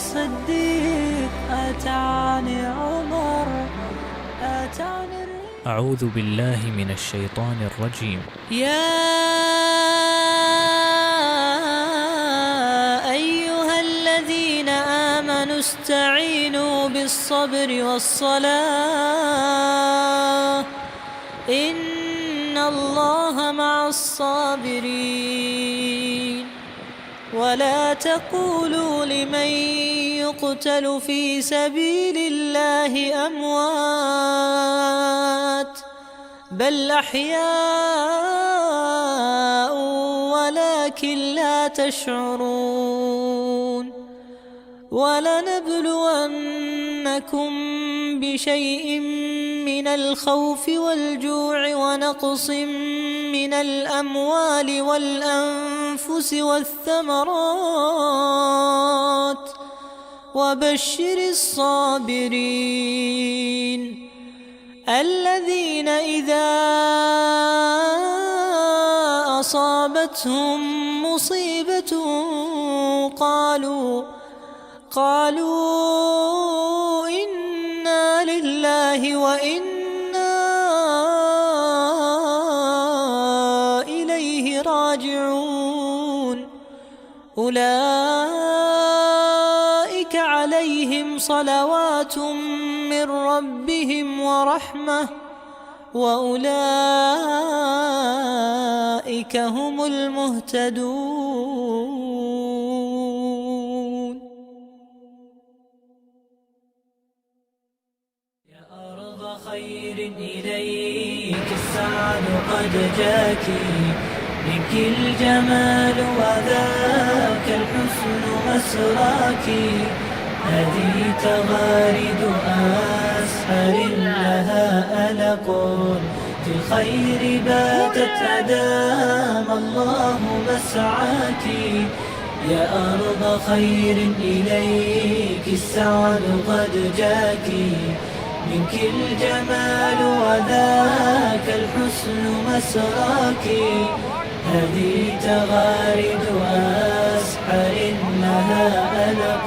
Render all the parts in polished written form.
الصديق أتاني عمر أعوذ بالله من الشيطان الرجيم. يا أيها الذين آمنوا استعينوا بالصبر والصلاة إن الله مع الصابرين. ولا تقولوا لمن يقتل في سبيل الله أموات بل أحياء ولكن لا تشعرون. ولنبلونكم بشيء من الخوف والجوع ونقص من الأموال والأنفس والثمرات وبشر الصابرين الذين إذا أصابتهم مصيبة قالوا إنا لله وإنا إليه راجعون. أولئك عليهم صلوات من ربهم ورحمة وأولئك هم المهتدون. يا أرض خير إليك السعد قد جاك منك الجمال وذاك الحسن مسراك. هذه تغارد أسحر لها ألق في الخير باتت أدام الله مسعاك. يا أرض خير إليك السعد قد جاك منك الجمال وذاك الحسن مسراك. هذه تغارد أسحر لها ألق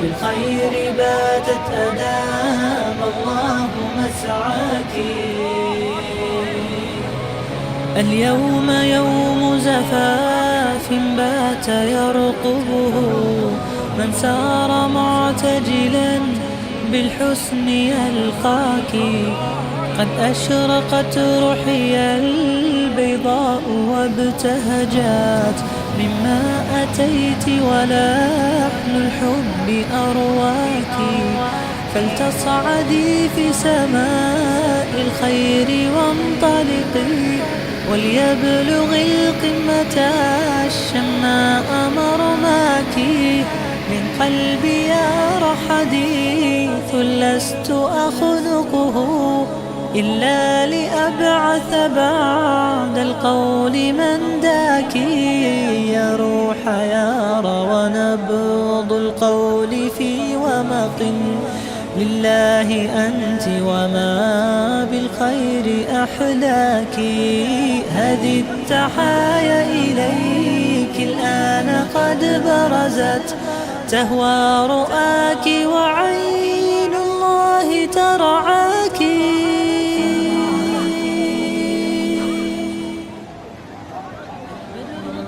في الخير باتت أدام الله مسعاك. اليوم يوم زفاف بات يرقبه من سار معتجلا بالحسن يلقاك. قد أشرقت رحي البيضاء وابتهجت مما أتيت ولحن الحب أرواك. فلتصعدي في سماء الخير وانطلقي وليبلغ القمة الشماء مرماك. من قلبي يرى حديث لست أخنقه إلا لأبعث بعد القول من ذاك. يا روح يارى ونبض القول في ومق لله أنت وما بالخير أحلاك. هذه التحايا إليك الآن قد برزت تهوى رؤاك وعين الله ترعاك.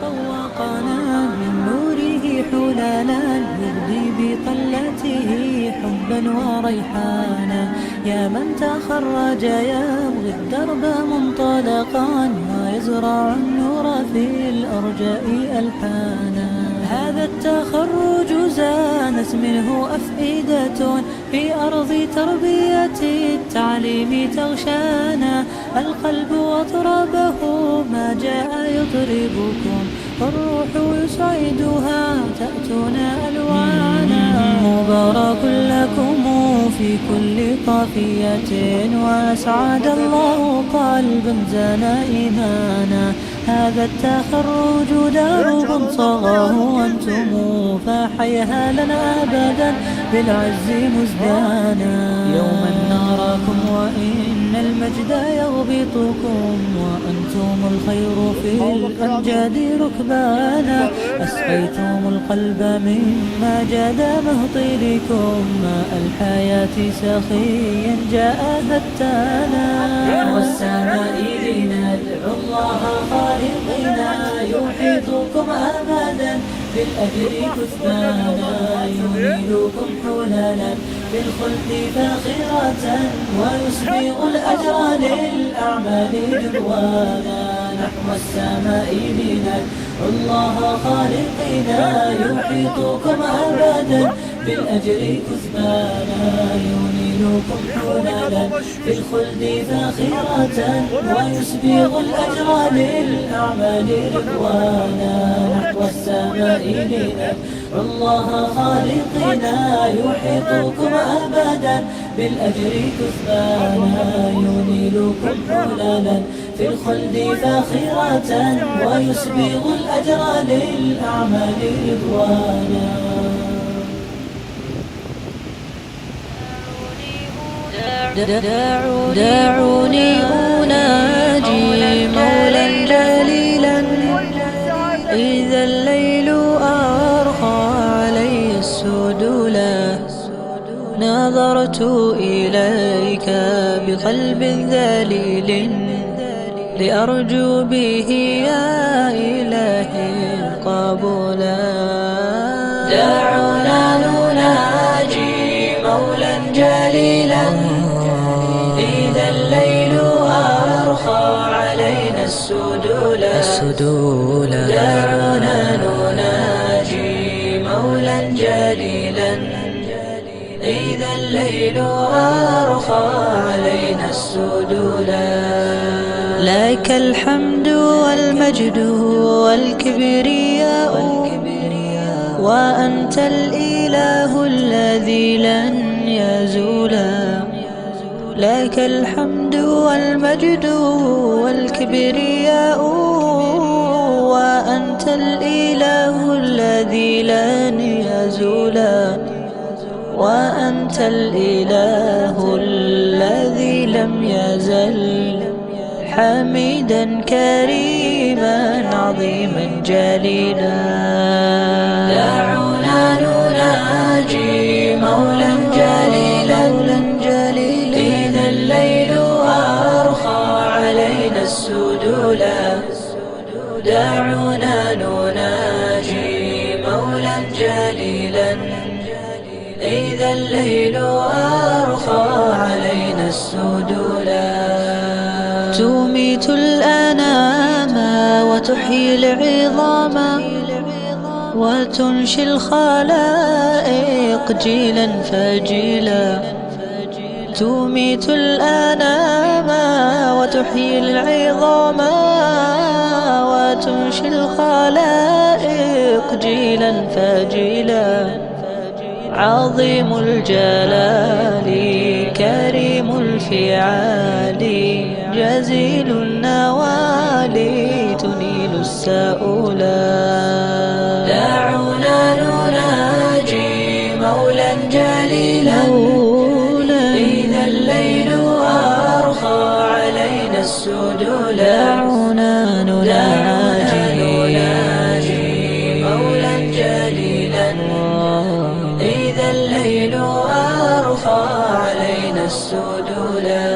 طوقنا من نوره حلالا يهدي بطلته حبا وريحانا. يا من تخرج يبغي الدرب منطلقا ويزرع النور في الأرجاء ألحانا. هذا التخرج زانت منه أفئدة في أرض تربية التعليم تغشانا. القلب أطربه ما جاء يطربكم والروح يسعدها تأتون ألوانا. مبارك لكم في كل طافية وأسعد الله قلبا زان إيمانا. هذا التخرج درب صغاه أنتم فحيها لنا أبدا بالعز مزدانا. يوما نراكم وإن المجد يغبطكم وأنتم والخير في الأمجاد ركبانا. أسقيتم القلب مما جاد مهطلكم، ماء الحياة سخيا جاء هتانا. والسماء لندعو الله خالقنا، يحيطكم أبدا بالأجر كثبانا. ينيلكم حلالا بالخلد فاخرة، ويسبغ الأجر للأعمال رضوانا. نحو السماء لندعو الله خالقنا، يحيطكم أبدا بالأجر كثبانا. ينيلكم حلالا بالخلد فاخرة، ويسبغ الأجر للأعمال رضوانا. نحو السماء لندعو الله خالقنا، يحيطكم أبدا بالأجر كثبانا. ينيلكم حلالا في الخلد فاخرة، ويسبغ الأجر للأعمال رضوانا. دعوني أناجي مولا جليلا، إذا الليل أرخى علي السدولا. نظرت إليك بقلب ذليل، لأرجو به يا إلهي قبولا. دعونا نناجي مولا جليلا، إذا الليل أرخى علينا السدولا. دعونا نناجي مولا جليلا، إذا الليل أرخى علينا السدولا. لك الحمد والمجد والكبرياء، وأنت الإله الذي لن يزولا. لك الحمد والمجد والكبرياء، وأنت الإله الذي لن يزولا. وأنت الإله الذي لم يزل، حميدا كريما عظيما جليلا. دعونا نناجي مولا جليلا، إذا الليل أرخى علينا السدولا. دعونا نناجي مولا جليلا، إذا الليل أرخى علينا السدولا. تميت الأنام وتحيي العظام، وتنشي الخلائق جيلا فجيلا. تميت الأنام وتحيي العظام، وتنشي الخلائق جيلا فجيلا. عظيم الجلال كريم الفعال، جزيل النوال تنيل السؤلا. دعونا نناجي مولا جليلا، إذا الليل أرخى علينا السدولا. دعونا نناجي مولا جليلا، إذا الليل أرخى علينا السدولا.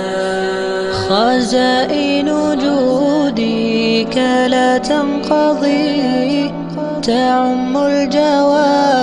خزائن جودك لا تنقضي، تعم الجواب